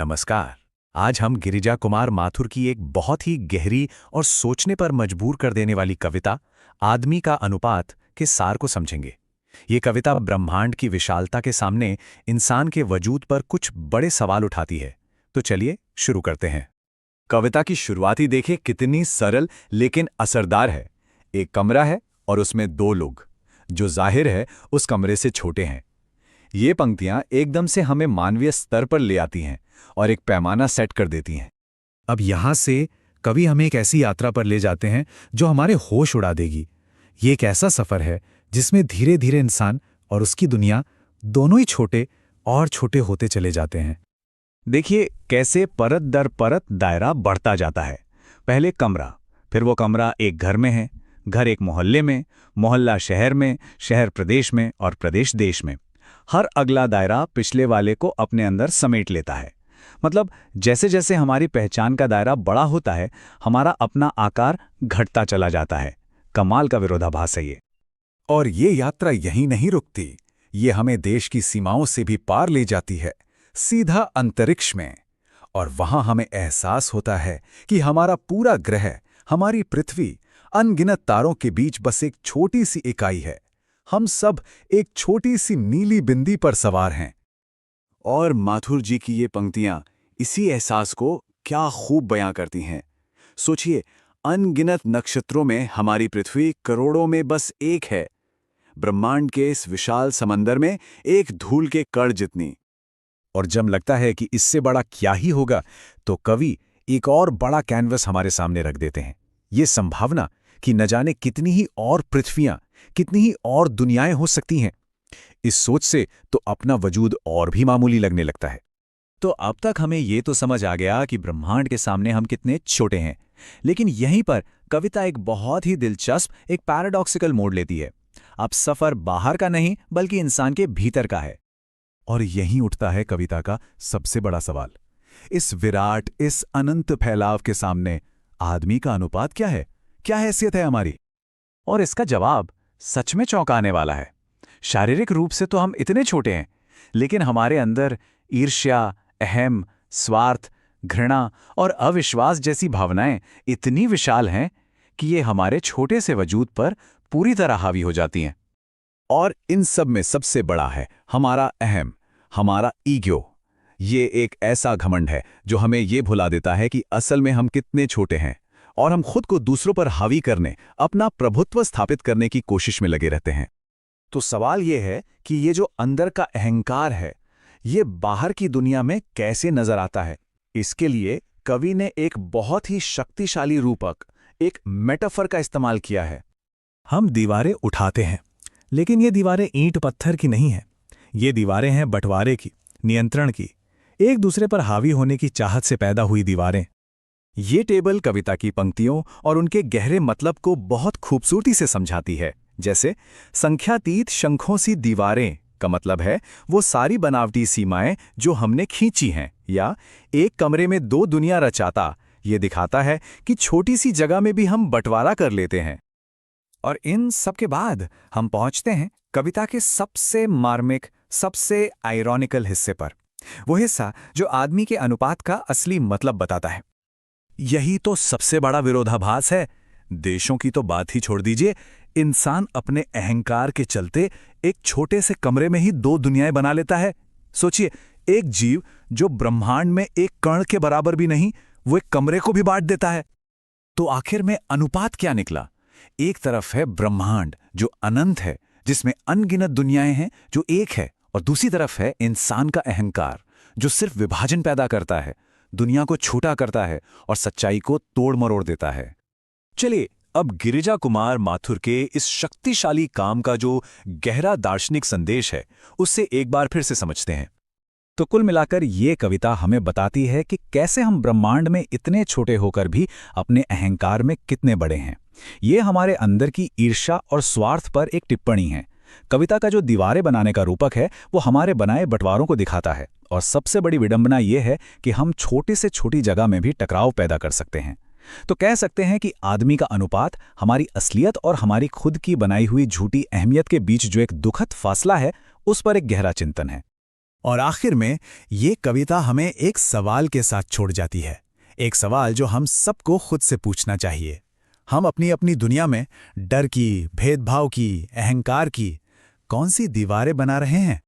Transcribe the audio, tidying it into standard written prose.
नमस्कार। आज हम गिरिजा कुमार माथुर की एक बहुत ही गहरी और सोचने पर मजबूर कर देने वाली कविता आदमी का अनुपात के सार को समझेंगे। ये कविता ब्रह्मांड की विशालता के सामने इंसान के वजूद पर कुछ बड़े सवाल उठाती है। तो चलिए शुरू करते हैं। कविता की शुरुआती देखें कितनी सरल लेकिन असरदार है। एक कमरा है और उसमें दो लोग, जो जाहिर है उस कमरे से छोटे हैं। ये पंक्तियां एकदम से हमें मानवीय स्तर पर ले आती हैं और एक पैमाना सेट कर देती हैं। अब यहां से कवि हमें एक ऐसी यात्रा पर ले जाते हैं जो हमारे होश उड़ा देगी। ये एक ऐसा सफर है जिसमें धीरे धीरे इंसान और उसकी दुनिया दोनों ही छोटे और छोटे होते चले जाते हैं। देखिए कैसे परत दर परत दायरा बढ़ता जाता है। पहले कमरा, फिर वो कमरा एक घर में है, घर एक मोहल्ले में, मोहल्ला शहर में, शहर प्रदेश में और प्रदेश देश में। हर अगला दायरा पिछले वाले को अपने अंदर समेट लेता है। मतलब जैसे जैसे हमारी पहचान का दायरा बड़ा होता है, हमारा अपना आकार घटता चला जाता है। कमाल का विरोधाभास है ये। और ये यात्रा यहीं नहीं रुकती, ये हमें देश की सीमाओं से भी पार ले जाती है, सीधा अंतरिक्ष में। और वहां हमें एहसास होता है कि हमारा पूरा ग्रह, हमारी पृथ्वी, अनगिनत तारों के बीच बस एक छोटी सी इकाई है। हम सब एक छोटी सी नीली बिंदी पर सवार हैं। और माथुर जी की ये पंक्तियां इसी एहसास को क्या खूब बयां करती हैं। सोचिए, अनगिनत नक्षत्रों में हमारी पृथ्वी करोड़ों में बस एक है। ब्रह्मांड के इस विशाल समंदर में एक धूल के कण जितनी। और जब लगता है कि इससे बड़ा क्या ही होगा, तो कवि एक और बड़ा कैनवस हमारे सामने रख देते हैं। ये संभावना कि न जाने कितनी ही और पृथ्वियां, कितनी ही और दुनियाएं हो सकती हैं। इस सोच से तो अपना वजूद और भी मामूली लगने लगता है। तो अब तक हमें ये तो समझ आ गया कि ब्रह्मांड के सामने हम कितने छोटे हैं। लेकिन यहीं पर कविता एक बहुत ही दिलचस्प, एक पैराडॉक्सिकल मोड़ लेती है। अब सफर बाहर का नहीं बल्कि इंसान के भीतर का है। और यहीं उठता है कविता का सबसे बड़ा सवाल। इस विराट, इस अनंत फैलाव के सामने आदमी का अनुपात क्या है? क्या हैसियत है हमारी? और इसका जवाब सच में चौंकाने वाला है। शारीरिक रूप से तो हम इतने छोटे हैं, लेकिन हमारे अंदर ईर्ष्या, अहम, स्वार्थ, घृणा और अविश्वास जैसी भावनाएं इतनी विशाल हैं कि ये हमारे छोटे से वजूद पर पूरी तरह हावी हो जाती हैं। और इन सब में सबसे बड़ा है हमारा अहम, हमारा ईगो। ये एक ऐसा घमंड है जो हमें ये भुला देता है कि असल में हम कितने छोटे हैं, और हम खुद को दूसरों पर हावी करने, अपना प्रभुत्व स्थापित करने की कोशिश में लगे रहते हैं। तो सवाल ये है कि ये जो अंदर का अहंकार है, ये बाहर की दुनिया में कैसे नजर आता है? इसके लिए कवि ने एक बहुत ही शक्तिशाली रूपक, एक मेटाफर का इस्तेमाल किया है। हम दीवारें उठाते हैं, लेकिन ये दीवारें ईंट पत्थर की नहीं हैं। ये दीवारें हैं बंटवारे की, नियंत्रण की, एक दूसरे पर हावी होने की चाहत से पैदा हुई दीवारें। ये टेबल कविता की पंक्तियों और उनके गहरे मतलब को बहुत खूबसूरती से समझाती है। जैसे संख्यातीत शंखों सी दीवारें का मतलब है वो सारी बनावटी सीमाएं जो हमने खींची हैं, या एक कमरे में दो दुनिया रचाता ये दिखाता है कि छोटी सी जगह में भी हम बंटवारा कर लेते हैं। और इन सब के बाद हम पहुंचते हैं कविता के सबसे मार्मिक, सबसे आयरॉनिकल हिस्से पर। वो हिस्सा जो आदमी के अनुपात का असली मतलब बताता है। यही तो सबसे बड़ा विरोधाभास है। देशों की तो बात ही छोड़ दीजिए, इंसान अपने अहंकार के चलते एक छोटे से कमरे में ही दो दुनियाएं बना लेता है। सोचिए, एक जीव जो ब्रह्मांड में एक कण के बराबर भी नहीं, वो एक कमरे को भी बांट देता है। तो आखिर में अनुपात क्या निकला? एक तरफ है ब्रह्मांड जो अनंत है, जिसमें अनगिनत दुनियाएं हैं जो एक है, और दूसरी तरफ है इंसान का अहंकार जो सिर्फ विभाजन पैदा करता है, दुनिया को छोटा करता है और सच्चाई को तोड़ मरोड़ देता है। चलिए अब गिरिजा कुमार माथुर के इस शक्तिशाली काम का जो गहरा दार्शनिक संदेश है, उससे एक बार फिर से समझते हैं। तो कुल मिलाकर ये कविता हमें बताती है कि कैसे हम ब्रह्मांड में इतने छोटे होकर भी अपने अहंकार में कितने बड़े हैं। ये हमारे अंदर की ईर्ष्या और स्वार्थ पर एक टिप्पणी है। कविता का जो दीवारें बनाने का रूपक है, वो हमारे बनाए बंटवारों को दिखाता है। और सबसे बड़ी विडंबना ये है कि हम छोटे से छोटी जगह में भी टकराव पैदा कर सकते हैं। तो कह सकते हैं कि आदमी का अनुपात हमारी असलियत और हमारी खुद की बनाई हुई झूठी अहमियत के बीच जो एक दुखद फासला है, उस पर एक गहरा चिंतन है। और आखिर में ये कविता हमें एक सवाल के साथ छोड़ जाती है, एक सवाल जो हम सबको खुद से पूछना चाहिए। हम अपनी अपनी दुनिया में डर की, भेदभाव की, अहंकार की कौन सी दीवारें बना रहे हैं?